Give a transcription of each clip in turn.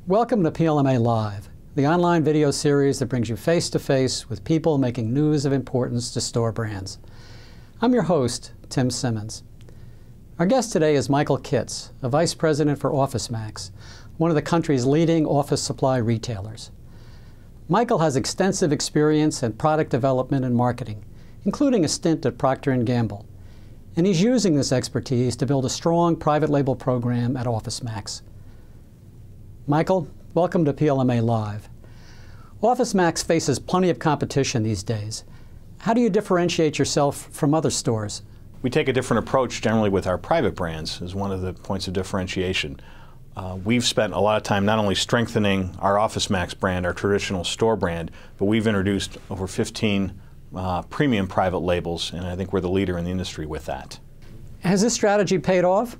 Welcome to PLMALive, the online video series that brings you face-to-face with people making news of importance to store brands. I'm your host, Tim Simmons. Our guest today is Michael Kitz, a Vice President for OfficeMax, one of the country's leading office supply retailers. Michael has extensive experience in product development and marketing, including a stint at Procter & Gamble, and he's using this expertise to build a strong private label program at OfficeMax. Michael, welcome to PLMALive. OfficeMax faces plenty of competition these days. How do you differentiate yourself from other stores? We take a different approach generally with our private brands as one of the points of differentiation. We've spent a lot of time not only strengthening our OfficeMax brand, our traditional store brand, but we've introduced over 15 premium private labels, and I think we're the leader in the industry with that. Has this strategy paid off?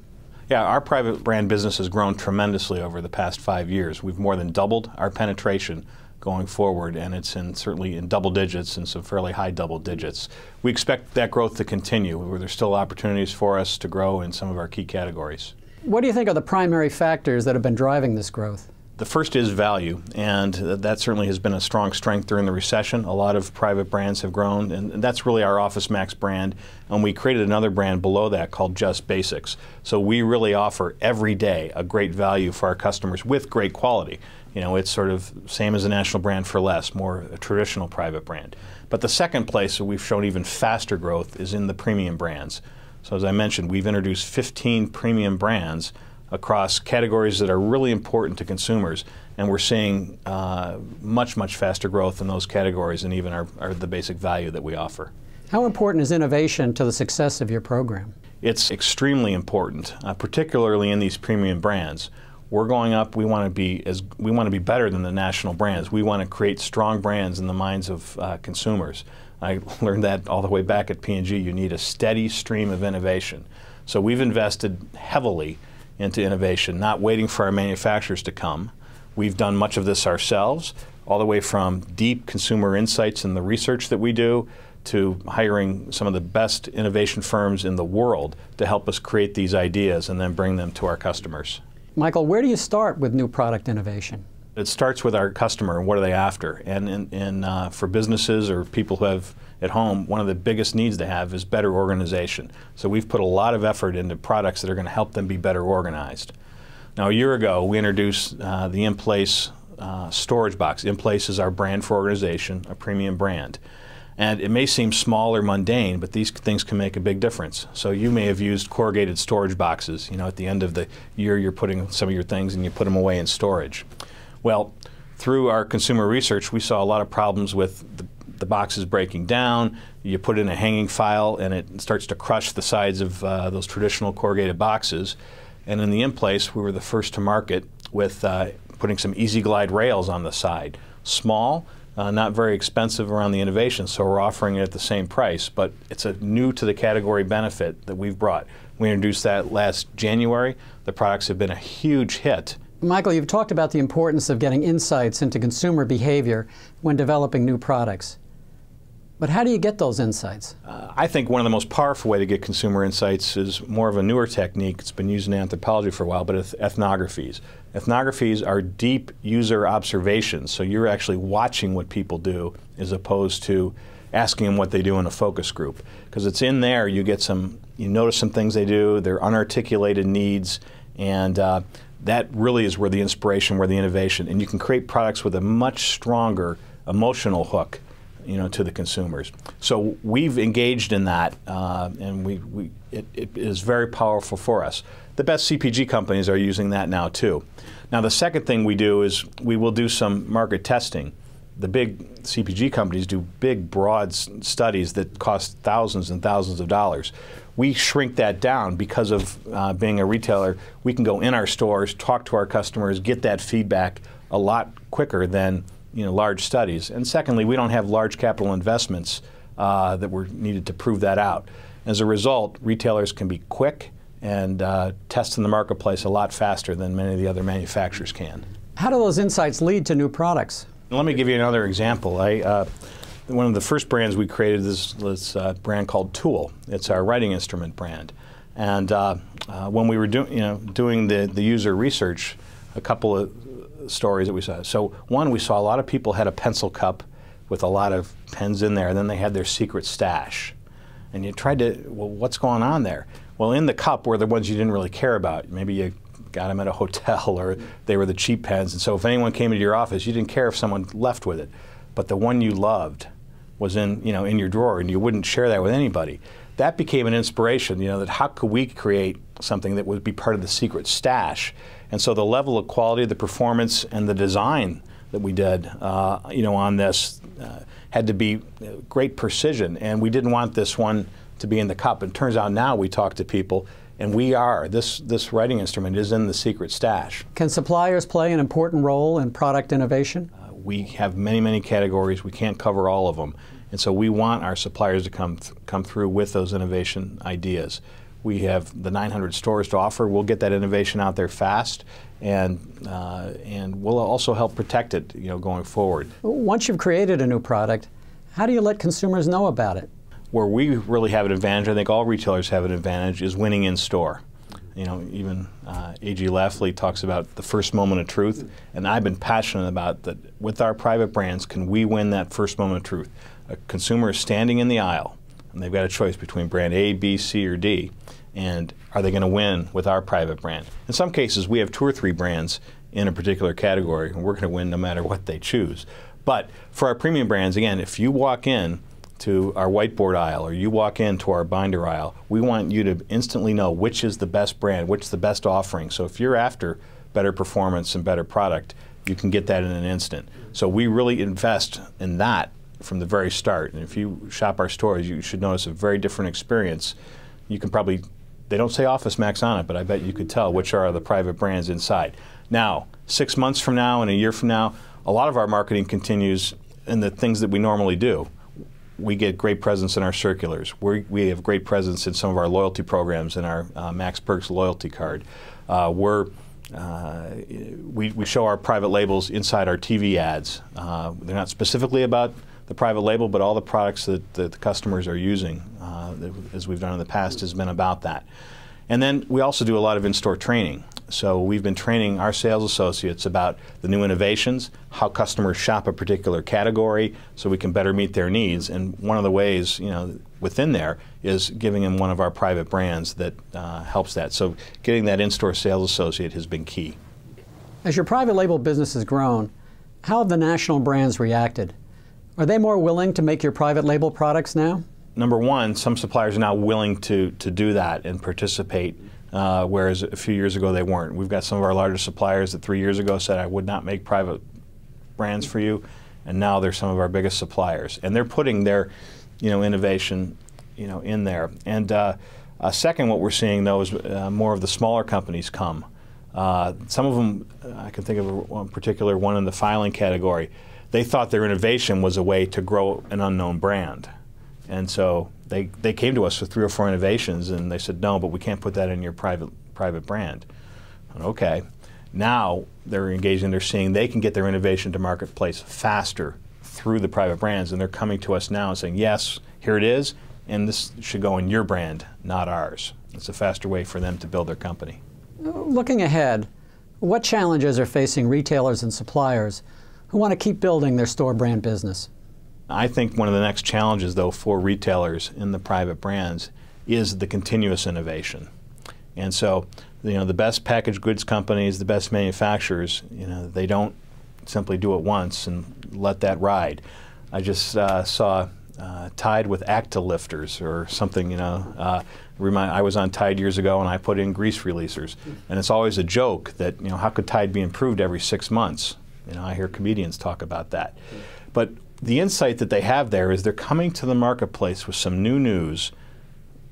Yeah, our private brand business has grown tremendously over the past 5 years. We've more than doubled our penetration going forward, and it's certainly in double digits and some fairly high double digits. We expect that growth to continue, where there's still opportunities for us to grow in some of our key categories. What do you think are the primary factors that have been driving this growth? The first is value, and that certainly has been a strong strength during the recession. A lot of private brands have grown, and that's really our OfficeMax brand, and we created another brand below that called Just Basics. So we really offer every day a great value for our customers with great quality. You know, it's sort of same as a national brand for less, more a traditional private brand. But the second place that we've shown even faster growth is in the premium brands. So as I mentioned, we've introduced 15 premium brands across categories that are really important to consumers, and we're seeing much faster growth in those categories than even the basic value that we offer. How important is innovation to the success of your program? It's extremely important, particularly in these premium brands. We're going up. We want to be better than the national brands. We want to create strong brands in the minds of consumers. I learned that all the way back at P&G. You need a steady stream of innovation. So we've invested heavily into innovation, not waiting for our manufacturers to come. We've done much of this ourselves, all the way from deep consumer insights in the research that we do to hiring some of the best innovation firms in the world to help us create these ideas and then bring them to our customers. Michael, where do you start with new product innovation? It starts with our customer and what are they after. And for businesses or people who have at home, one of the biggest needs they have is better organization. So we've put a lot of effort into products that are going to help them be better organized. Now, a year ago, we introduced the In-Place storage box. In-Place is our brand for organization, a premium brand. And it may seem small or mundane, but these things can make a big difference. So you may have used corrugated storage boxes. You know, at the end of the year, you're putting some of your things and you put them away in storage. Well, through our consumer research, we saw a lot of problems with the boxes breaking down. You put in a hanging file and it starts to crush the sides of those traditional corrugated boxes. And in the In-Place, we were the first to market with putting some Easy Glide rails on the side. Small, not very expensive around the innovation, so we're offering it at the same price, but it's a new to the category benefit that we've brought. We introduced that last January. The products have been a huge hit. Michael, you've talked about the importance of getting insights into consumer behavior when developing new products. But how do you get those insights? I think one of the most powerful ways to get consumer insights is more of a newer technique. It's been used in anthropology for a while, but it's ethnographies. Ethnographies are deep user observations, so you're actually watching what people do as opposed to asking them what they do in a focus group. Because it's in there, you notice some things they do, their unarticulated needs, and that really is where the inspiration, where the innovation, and you can create products with a much stronger emotional hook, you know, to the consumers. So we've engaged in that, and it is very powerful for us. The best CPG companies are using that now too. Now the second thing we do is we will do some market testing. The big CPG companies do big, broad studies that cost thousands and thousands of dollars. We shrink that down because of being a retailer. We can go in our stores, talk to our customers, get that feedback a lot quicker than large studies. And secondly, we don't have large capital investments that were needed to prove that out. As a result, retailers can be quick and test in the marketplace a lot faster than many of the other manufacturers can. How do those insights lead to new products? Let me give you another example. One of the first brands we created is this brand called Tool. It's our writing instrument brand. And when we were doing the user research, a couple of stories that we saw. So one, we saw a lot of people had a pencil cup with a lot of pens in there, and then they had their secret stash. And you tried to, well, what's going on there? Well, in the cup were the ones you didn't really care about. Maybe you got them at a hotel, or they were the cheap pens, and so if anyone came into your office, you didn't care if someone left with it. But the one you loved was in your drawer, and you wouldn't share that with anybody. That became an inspiration, that how could we create something that would be part of the secret stash? And so the level of quality, the performance, and the design that we did, on this had to be great precision, and we didn't want this one to be in the cup. And it turns out now we talk to people, and this writing instrument is in the secret stash. Can suppliers play an important role in product innovation? We have many, many categories. We can't cover all of them. And so we want our suppliers to come through with those innovation ideas. We have the 900 stores to offer. We'll get that innovation out there fast, and we'll also help protect it, going forward. Once you've created a new product, how do you let consumers know about it? Where we really have an advantage, I think all retailers have an advantage, is winning in store. Even A.G. Lafley talks about the first moment of truth, and I've been passionate about that. With our private brands, can we win that first moment of truth? A consumer is standing in the aisle, and they've got a choice between brand A, B, C, or D, and are they going to win with our private brand? In some cases, we have 2 or 3 brands in a particular category, and we're going to win no matter what they choose. But for our premium brands, again, if you walk in to our whiteboard aisle, or you walk into our binder aisle, we want you to instantly know which is the best brand, which is the best offering. So if you're after better performance and better product, you can get that in an instant. So we really invest in that from the very start. And if you shop our stores, you should notice a very different experience. You can probably, they don't say Office Max on it, but I bet you could tell which are the private brands inside. Now, 6 months from now and a year from now, a lot of our marketing continues in the things that we normally do. We get great presence in our circulars. We have great presence in some of our loyalty programs and our Max Perks loyalty card. We show our private labels inside our TV ads. They're not specifically about the private label, but all the products that the customers are using, as we've done in the past, has been about that. And then we also do a lot of in-store training. So we've been training our sales associates about the new innovations, how customers shop a particular category, so we can better meet their needs. And one of the ways, within there is giving them one of our private brands that helps that. So getting that in-store sales associate has been key. As your private label business has grown, how have the national brands reacted? Are they more willing to make your private label products now? Number one, some suppliers are now willing to do that and participate, whereas a few years ago they weren't. We've got some of our largest suppliers that 3 years ago said, I would not make private brands for you, and now they're some of our biggest suppliers. And they're putting their innovation in there. And second, what we're seeing, though, is more of the smaller companies come. Some of them, I can think of one particular one in the filing category, they thought their innovation was a way to grow an unknown brand. And so they came to us with 3 or 4 innovations, and they said, no, but we can't put that in your private brand. Okay. Now they're engaging, they're seeing they can get their innovation to marketplace faster through the private brands, and they're coming to us now and saying, yes, here it is, and this should go in your brand, not ours. It's a faster way for them to build their company. Looking ahead, what challenges are facing retailers and suppliers who want to keep building their store brand business? I think one of the next challenges, though, for retailers in the private brands is the continuous innovation. And so, the best packaged goods companies, the best manufacturers, they don't simply do it once and let that ride. I just saw Tide with Acta lifters or something, I was on Tide years ago and I put in grease releasers. And it's always a joke that, how could Tide be improved every 6 months? I hear comedians talk about that. But the insight that they have there is they're coming to the marketplace with some new news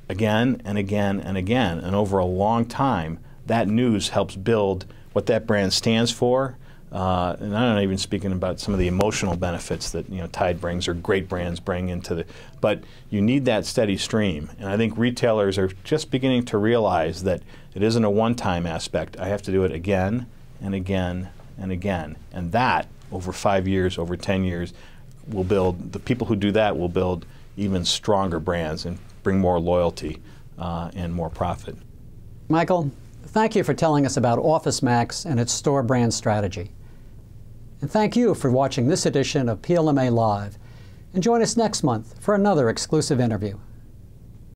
again and again and again. And over a long time, that news helps build what that brand stands for. And I'm not even speaking about some of the emotional benefits that Tide brings or great brands bring into the, but you need that steady stream. And I think retailers are just beginning to realize that it isn't a one-time aspect. I have to do it again and again and again. And that, over 5 years, over 10 years, will build, the people who do that will build even stronger brands and bring more loyalty and more profit. Michael, Thank you for telling us about Office Max and its store brand strategy. And thank you for watching this edition of PLMA Live. And join us next month for another exclusive interview.